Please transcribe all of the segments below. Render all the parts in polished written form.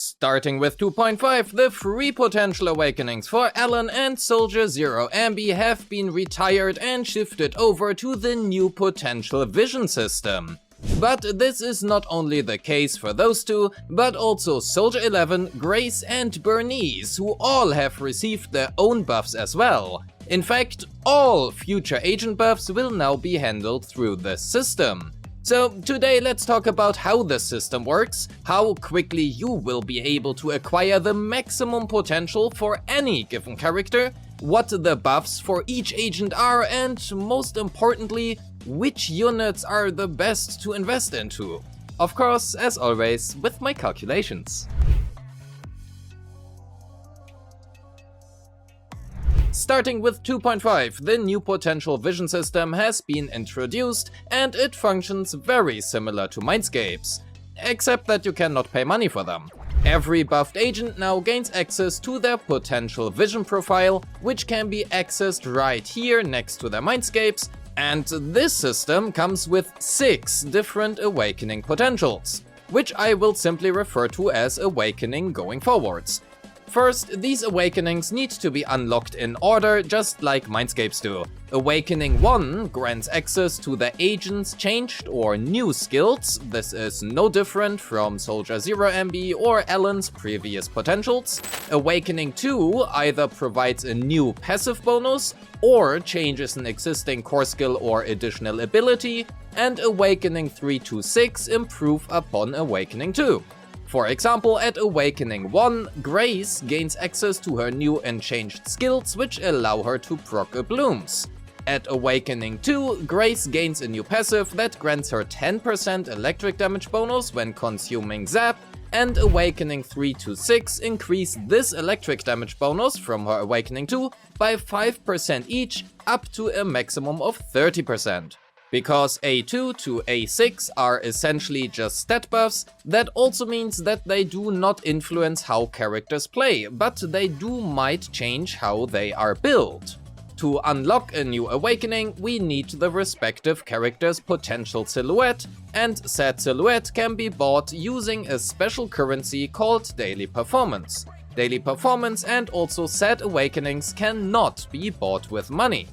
Starting with 2.5, the free potential awakenings for Ellen and Soldier Zero Anby have been retired and shifted over to the new potential vision system. But this is not only the case for those two, but also Soldier 11, Grace and Burnice, who all have received their own buffs as well. In fact, all future agent buffs will now be handled through this system. So today let's talk about how the system works, how quickly you will be able to acquire the maximum potential for any given character, what the buffs for each agent are, and most importantly, which units are the best to invest into. Of course, as always, with my calculations. Starting with 2.5, the new potential vision system has been introduced and it functions very similar to Mindscape's, except that you cannot pay money for them. Every buffed agent now gains access to their potential vision profile, which can be accessed right here next to their Mindscapes, and this system comes with 6 different awakening potentials, which I will simply refer to as awakening going forwards. First, these awakenings need to be unlocked in order, just like Mindscapes do. Awakening 1 grants access to the agent's changed or new skills. This is no different from Soldier Zero Anby or Ellen's previous potentials. Awakening 2 either provides a new passive bonus or changes an existing core skill or additional ability, and Awakening 3 to 6 improve upon Awakening 2. For example, at Awakening 1, Grace gains access to her new and changed skills, which allow her to proc blooms. At Awakening 2, Grace gains a new passive that grants her 10% electric damage bonus when consuming Zap, and Awakening 3 to 6 increase this electric damage bonus from her Awakening 2 by 5% each, up to a maximum of 30%. Because A2 to A6 are essentially just stat buffs, that also means that they do not influence how characters play, but they might change how they are built. To unlock a new awakening, we need the respective character's potential silhouette, and said silhouette can be bought using a special currency called Daily Performance. Daily Performance and also said awakenings cannot be bought with money.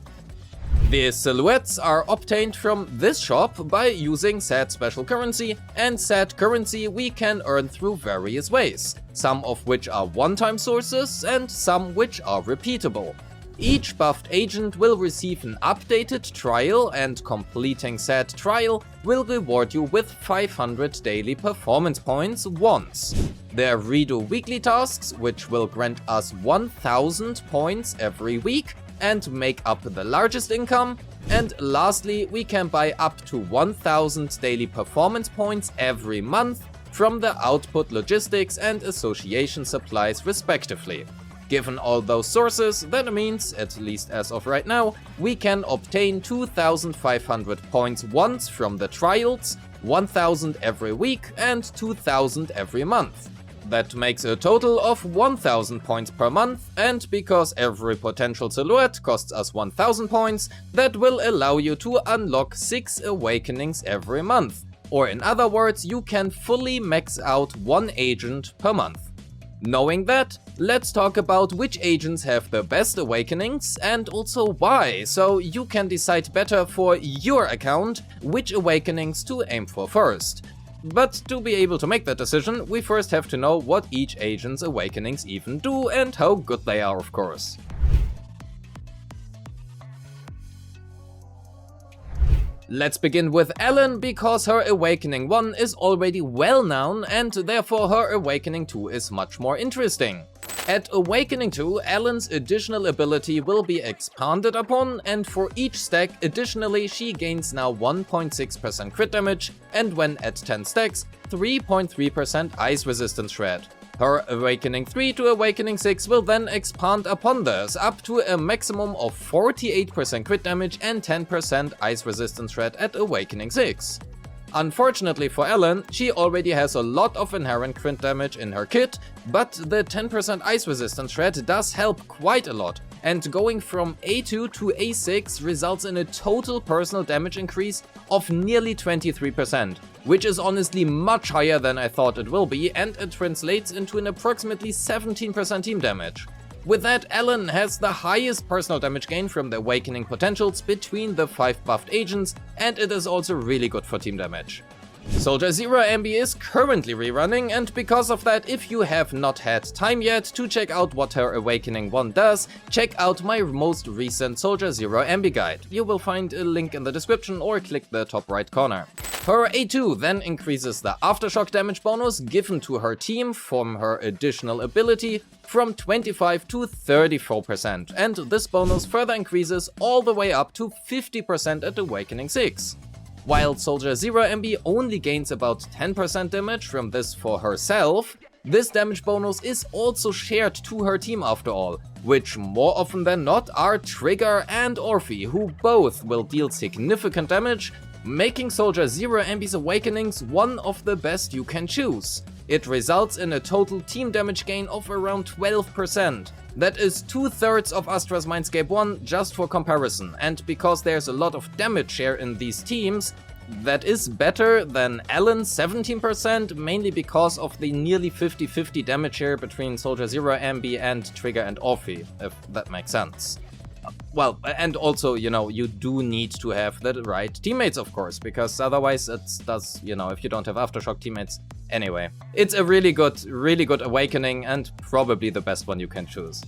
The silhouettes are obtained from this shop by using said special currency, and said currency we can earn through various ways, some of which are one-time sources and some which are repeatable. Each buffed agent will receive an updated trial, and completing said trial will reward you with 500 daily performance points once. There are redo weekly tasks, which will grant us 1000 points every week and make up the largest income, and lastly, we can buy up to 1000 daily performance points every month from the output logistics and association supplies respectively. Given all those sources, that means, at least as of right now, we can obtain 2500 points once from the trials, 1000 every week, and 2000 every month. That makes a total of 1000 points per month, and because every potential silhouette costs us 1000 points, that will allow you to unlock 6 awakenings every month. Or in other words, you can fully max out 1 agent per month. Knowing that, let's talk about which agents have the best awakenings and also why, so you can decide better for your account which awakenings to aim for first. But to be able to make that decision, we first have to know what each agent's awakenings even do and how good they are, of course. Let's begin with Ellen, because her Awakening 1 is already well known and therefore her Awakening 2 is much more interesting. At Awakening 2, Ellen's additional ability will be expanded upon, and for each stack additionally she gains now 1.6% crit damage, and when at 10 stacks, 3.3% ice resistance shred. Her Awakening 3 to Awakening 6 will then expand upon this, up to a maximum of 48% crit damage and 10% ice resistance shred at Awakening 6. Unfortunately for Ellen, she already has a lot of inherent crit damage in her kit, but the 10% ice resistance shred does help quite a lot, and going from A2 to A6 results in a total personal damage increase of nearly 23%, which is honestly much higher than I thought it will be, and it translates into an approximately 17% team damage. With that, Ellen has the highest personal damage gain from the awakening potentials between the 5 buffed agents, and it is also really good for team damage. Soldier Zero Anby is currently rerunning, and because of that, if you have not had time yet to check out what her Awakening 1 does, check out my most recent Soldier Zero Anby guide. You will find a link in the description or click the top right corner. Her A2 then increases the aftershock damage bonus given to her team from her additional ability from 25 to 34%, and this bonus further increases all the way up to 50% at Awakening 6. While Soldier Zero Anby only gains about 10% damage from this for herself, this damage bonus is also shared to her team after all, which more often than not are Trigger and Orphe, who both will deal significant damage, making Soldier Zero Anby's awakenings one of the best you can choose. It results in a total team damage gain of around 12%. That is 2/3 of Astra's Mindscape 1 just for comparison, and because there's a lot of damage share in these teams, that is better than Ellen's 17%, mainly because of the nearly 50-50 damage share between Soldier Zero Anby and Trigger and Orphe, if that makes sense. Well, and also, you know, you do need to have the right teammates, of course, because otherwise it does, you know, if you don't have Aftershock teammates. Anyway, it's a really good awakening and probably the best one you can choose.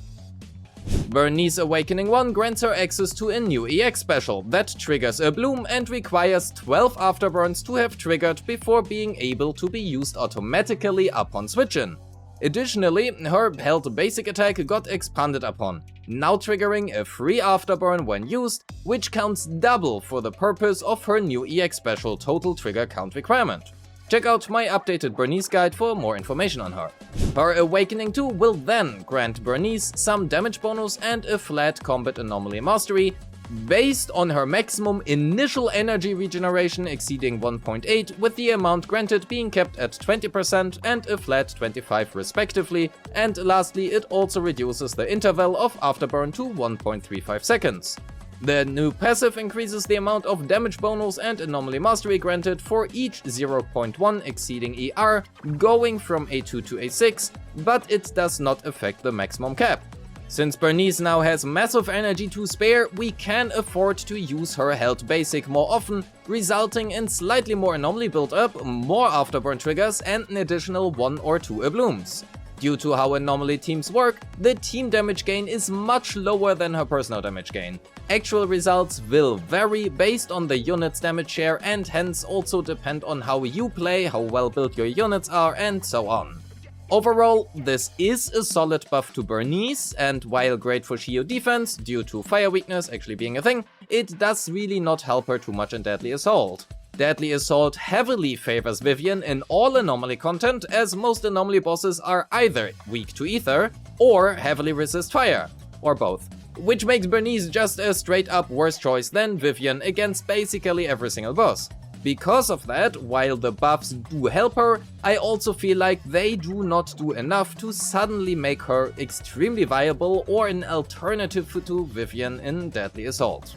Burnice Awakening 1 grants her access to a new EX special that triggers a bloom and requires 12 afterburns to have triggered before being able to be used automatically upon switch-in. Additionally, her held basic attack got expanded upon, now triggering a free afterburn when used, which counts double for the purpose of her new EX special total trigger count requirement. Check out my updated Burnice guide for more information on her. Her Awakening 2 will then grant Burnice some damage bonus and a flat combat anomaly mastery, based on her maximum initial energy regeneration exceeding 1.8, with the amount granted being kept at 20% and a flat 25 respectively, and lastly it also reduces the interval of afterburn to 1.35 seconds. The new passive increases the amount of damage bonus and anomaly mastery granted for each 0.1 exceeding ER, going from A2 to A6, but it does not affect the maximum cap. Since Burnice now has massive energy to spare, we can afford to use her held basic more often, resulting in slightly more anomaly build-up, more afterburn triggers, and an additional 1 or 2 ablooms. Due to how anomaly teams work, the team damage gain is much lower than her personal damage gain. Actual results will vary based on the unit's damage share and hence also depend on how you play, how well built your units are, and so on. Overall, this is a solid buff to Burnice, and while great for Shio defense, due to fire weakness actually being a thing, it does really not help her too much in Deadly Assault. Deadly Assault heavily favors Vivian in all anomaly content, as most anomaly bosses are either weak to ether or heavily resist fire, or both, which makes Burnice just a straight up worse choice than Vivian against basically every single boss. Because of that, while the buffs do help her, I also feel like they do not do enough to suddenly make her extremely viable or an alternative to Vivian in Deadly Assault.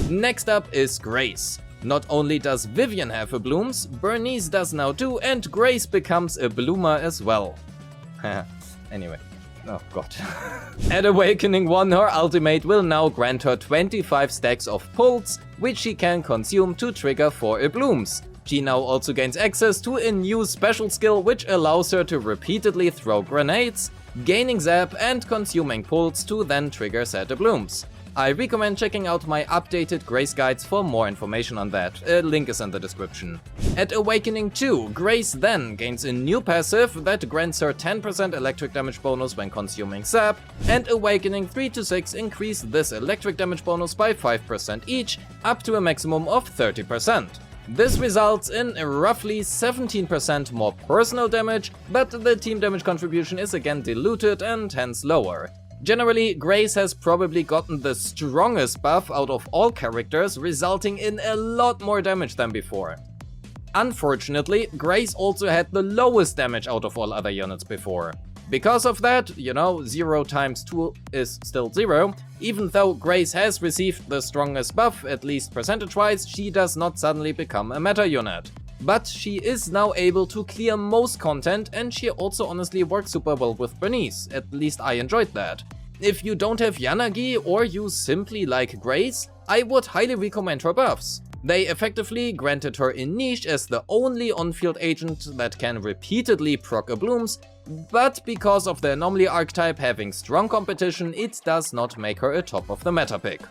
Next up is Grace. Not only does Vivian have a blooms, Burnice does now too, and Grace becomes a bloomer as well. Anyway, oh god. At Awakening 1, her ultimate will now grant her 25 stacks of pulse, which she can consume to trigger 4 blooms. She now also gains access to a new special skill which allows her to repeatedly throw grenades, gaining zap and consuming pulse to then trigger said blooms. I recommend checking out my updated Grace guides for more information on that, a link is in the description. At Awakening 2, Grace then gains a new passive that grants her 10% electric damage bonus when consuming zap, and Awakening 3 to 6 increase this electric damage bonus by 5% each, up to a maximum of 30%. This results in roughly 17% more personal damage, but the team damage contribution is again diluted and hence lower. Generally, Grace has probably gotten the strongest buff out of all characters, resulting in a lot more damage than before. Unfortunately, Grace also had the lowest damage out of all other units before. Because of that, 0 times 2 is still 0. Even though Grace has received the strongest buff, at least percentage-wise, she does not suddenly become a meta unit. But she is now able to clear most content, and she also honestly works super well with Burnice, at least I enjoyed that. If you don't have Yanagi or you simply like Grace, I would highly recommend her buffs. They effectively granted her a niche as the only on-field agent that can repeatedly proc a blooms, but because of the anomaly archetype having strong competition, it does not make her a top of the meta pick.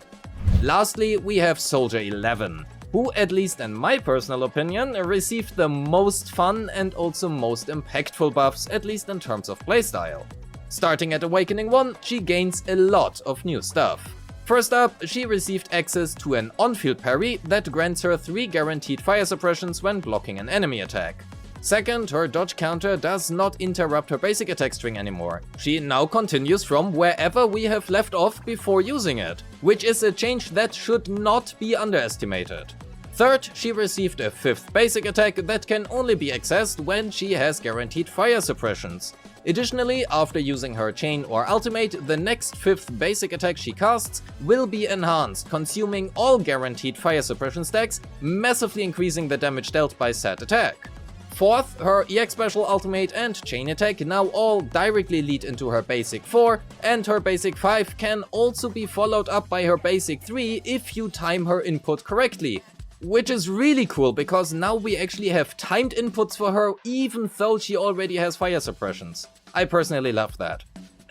Lastly, we have Soldier 11, who, at least in my personal opinion, received the most fun and also most impactful buffs, at least in terms of playstyle. Starting at Awakening 1, she gains a lot of new stuff. First up, she received access to an on-field parry that grants her 3 guaranteed fire suppressions when blocking an enemy attack. Second, her dodge counter does not interrupt her basic attack string anymore. She now continues from wherever we have left off before using it, which is a change that should not be underestimated. Third, she received a 5th basic attack that can only be accessed when she has guaranteed fire suppressions. Additionally, after using her chain or ultimate, the next 5th basic attack she casts will be enhanced, consuming all guaranteed fire suppression stacks, massively increasing the damage dealt by said attack. Fourth, her EX special ultimate and chain attack now all directly lead into her basic 4, and her basic 5 can also be followed up by her basic 3 if you time her input correctly. Which is really cool, because now we actually have timed inputs for her even though she already has fire suppressions. I personally love that.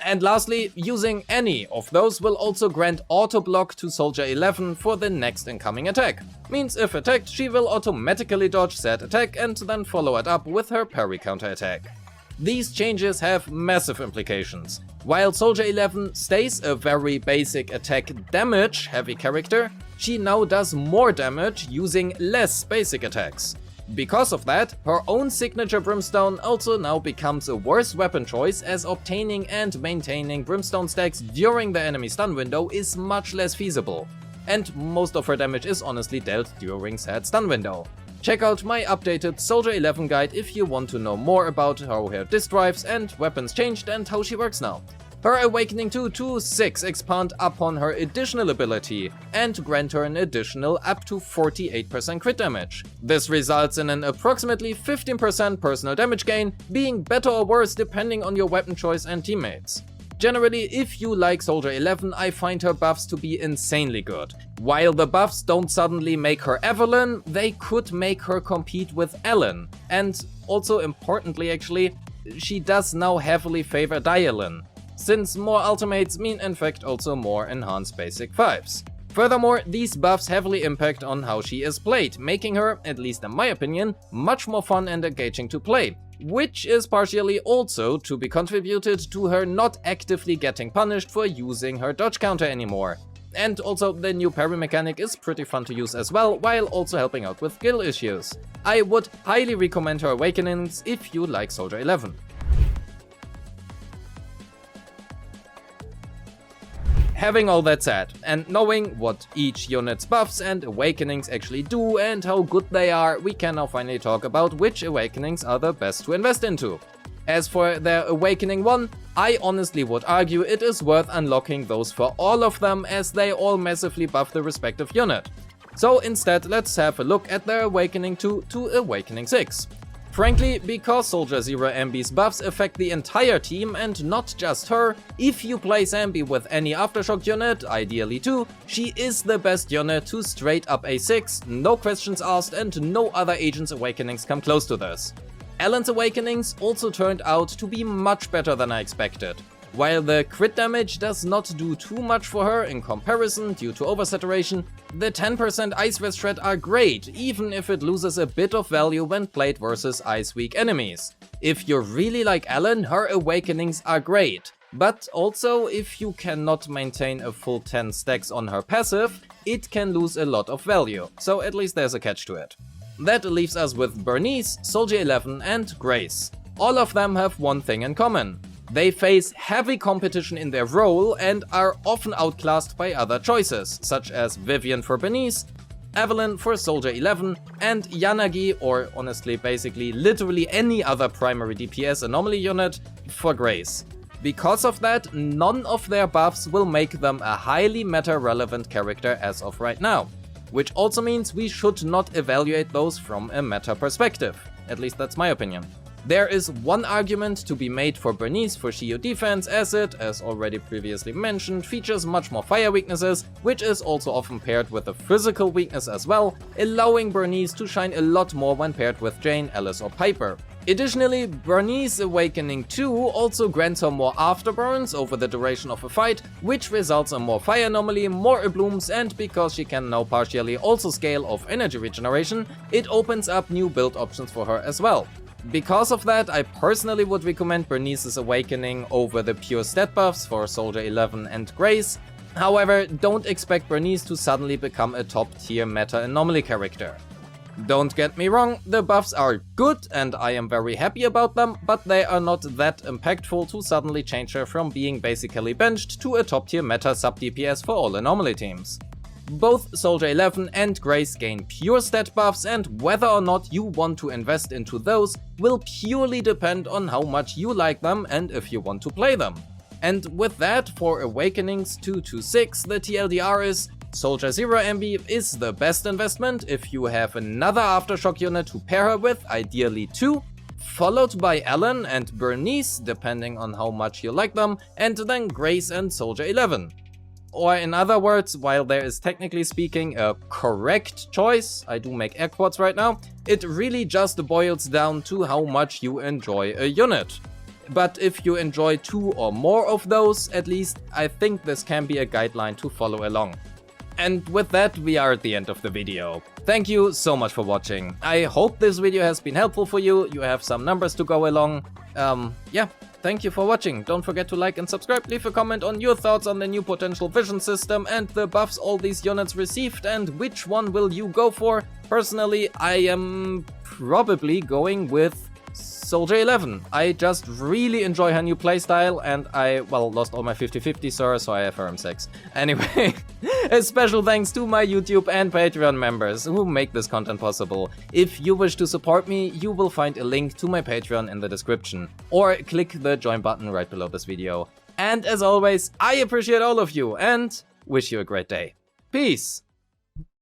And lastly, using any of those will also grant auto block to Soldier 11 for the next incoming attack. Means if attacked, she will automatically dodge said attack and then follow it up with her parry counter attack. These changes have massive implications. While Soldier 11 stays a very basic attack damage heavy character, she now does more damage using less basic attacks. Because of that, her own signature Brimstone also now becomes a worse weapon choice, as obtaining and maintaining Brimstone stacks during the enemy stun window is much less feasible. And most of her damage is honestly dealt during said stun window. Check out my updated Soldier 11 guide if you want to know more about how her disc drives and weapons changed and how she works now. Her Awakening 2 to 6 expand upon her additional ability and grant her an additional up to 48% crit damage. This results in an approximately 15% personal damage gain, being better or worse depending on your weapon choice and teammates. Generally, if you like Soldier 11, I find her buffs to be insanely good. While the buffs don't suddenly make her Evelyn, they could make her compete with Ellen. And also importantly actually, she does now heavily favor Dialyn, since more ultimates mean in fact also more enhanced basic 5s. Furthermore, these buffs heavily impact on how she is played, making her, at least in my opinion, much more fun and engaging to play, which is partially also to be contributed to her not actively getting punished for using her dodge counter anymore. And also the new parry mechanic is pretty fun to use as well, while also helping out with skill issues. I would highly recommend her Awakenings if you like Soldier 11. Having all that said, and knowing what each unit's buffs and awakenings actually do and how good they are, we can now finally talk about which awakenings are the best to invest into. As for their Awakening 1, I honestly would argue it is worth unlocking those for all of them, as they all massively buff the respective unit. So instead, let's have a look at their Awakening 2 to Awakening 6. Frankly, because Soldier Zero Anby's buffs affect the entire team and not just her, if you place Anby with any Aftershock unit, ideally 2, she is the best unit to straight up A6, no questions asked, and no other agent's awakenings come close to this. Ellen's awakenings also turned out to be much better than I expected. While the crit damage does not do too much for her in comparison due to oversaturation, the 10% Ice Red Shred are great, even if it loses a bit of value when played versus ice-weak enemies. If you really like Ellen, her awakenings are great, but also if you cannot maintain a full 10 stacks on her passive, it can lose a lot of value, so at least there's a catch to it. That leaves us with Burnice, Soldier 11 and Grace. All of them have one thing in common. They face heavy competition in their role and are often outclassed by other choices, such as Vivian for Burnice, Evelyn for Soldier 11, and Yanagi, or honestly basically literally any other primary DPS anomaly unit, for Grace. Because of that, none of their buffs will make them a highly meta-relevant character as of right now. Which also means we should not evaluate those from a meta perspective. At least that's my opinion. There is one argument to be made for Burnice for Shio defense, as it, as already previously mentioned, features much more fire weaknesses, which is also often paired with a physical weakness as well, allowing Burnice to shine a lot more when paired with Jane, Alice or Piper. Additionally, Burnice Awakening 2 also grants her more afterburns over the duration of a fight, which results in more fire anomaly, more ablooms, and because she can now partially also scale off energy regeneration, it opens up new build options for her as well. Because of that, I personally would recommend Burnice's Awakening over the pure stat buffs for Soldier 11 and Grace. However, don't expect Burnice to suddenly become a top tier meta anomaly character. Don't get me wrong, the buffs are good and I am very happy about them, but they are not that impactful to suddenly change her from being basically benched to a top tier meta sub DPS for all anomaly teams. Both Soldier 11 and Grace gain pure stat buffs, and whether or not you want to invest into those will purely depend on how much you like them and if you want to play them. And with that, for Awakenings 2 to 6, the TLDR is Soldier Zero Anby is the best investment if you have another Aftershock unit to pair her with, ideally 2, followed by Ellen and Burnice, depending on how much you like them, and then Grace and Soldier 11. Or in other words, while there is technically speaking a correct choice, I do make air quotes right now, it really just boils down to how much you enjoy a unit. But if you enjoy 2 or more of those, at least, I think this can be a guideline to follow along. And with that, we are at the end of the video. Thank you so much for watching. I hope this video has been helpful for you, you have some numbers to go along. Yeah, thank you for watching. Don't forget to like and subscribe, leave a comment on your thoughts on the new potential vision system and the buffs all these units received, and which one will you go for? Personally, I am probably going with Soldier 11. I just really enjoy her new playstyle, and I, well, lost all my 50-50 sir, so I have her M6. Anyway, a special thanks to my YouTube and Patreon members who make this content possible. If you wish to support me, you will find a link to my Patreon in the description, or click the join button right below this video. And as always, I appreciate all of you and wish you a great day. Peace!